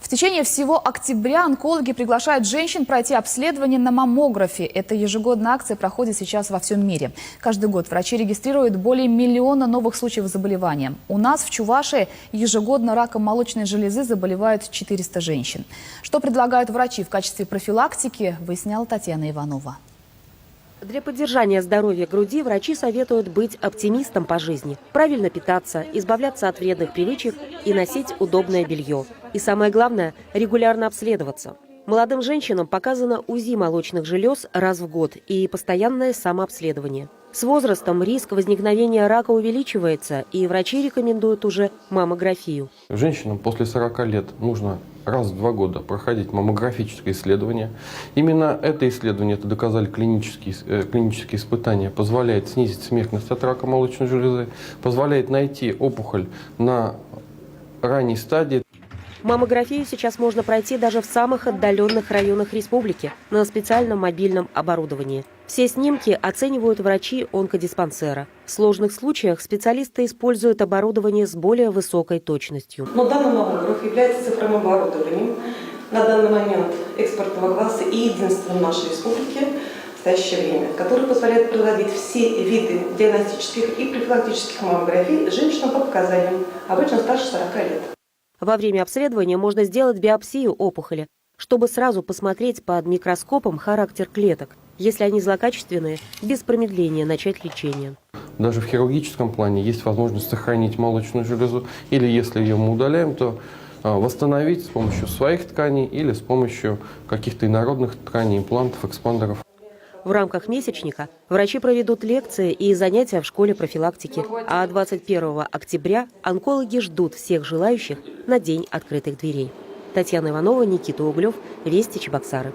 В течение всего октября онкологи приглашают женщин пройти обследование на маммографе. Эта ежегодная акция проходит сейчас во всем мире. Каждый год врачи регистрируют более 1 миллиона новых случаев заболевания. У нас в Чувашии ежегодно раком молочной железы заболевают 400 женщин. Что предлагают врачи в качестве профилактики, выясняла Татьяна Иванова. Для поддержания здоровья груди врачи советуют быть оптимистом по жизни, правильно питаться, избавляться от вредных привычек и носить удобное белье. И самое главное – регулярно обследоваться. Молодым женщинам показано УЗИ молочных желез раз в год и постоянное самообследование. С возрастом риск возникновения рака увеличивается, и врачи рекомендуют уже маммографию. Женщинам после 40 лет нужно раз в 2 года проходить маммографическое исследование. Именно это исследование, это доказали клинические испытания, позволяет снизить смертность от рака молочной железы, позволяет найти опухоль на ранней стадии. Маммографию сейчас можно пройти даже в самых отдаленных районах республики на специальном мобильном оборудовании. Все снимки оценивают врачи онкодиспансера. В сложных случаях специалисты используют оборудование с более высокой точностью. Но данный маммограф является цифровым оборудованием, на данный момент экспортного класса и единственным в нашей республике в настоящее время, который позволяет проводить все виды диагностических и профилактических маммографий женщинам по показаниям, обычно старше 40 лет. Во время обследования можно сделать биопсию опухоли, чтобы сразу посмотреть под микроскопом характер клеток. Если они злокачественные, без промедления начать лечение. Даже в хирургическом плане есть возможность сохранить молочную железу, или если ее мы удаляем, то восстановить с помощью своих тканей или с помощью каких-то инородных тканей, имплантов, экспандеров. В рамках месячника врачи проведут лекции и занятия в школе профилактики. А 21 октября онкологи ждут всех желающих на День открытых дверей. Татьяна Иванова, Никита Углев, Вести, Чебоксары.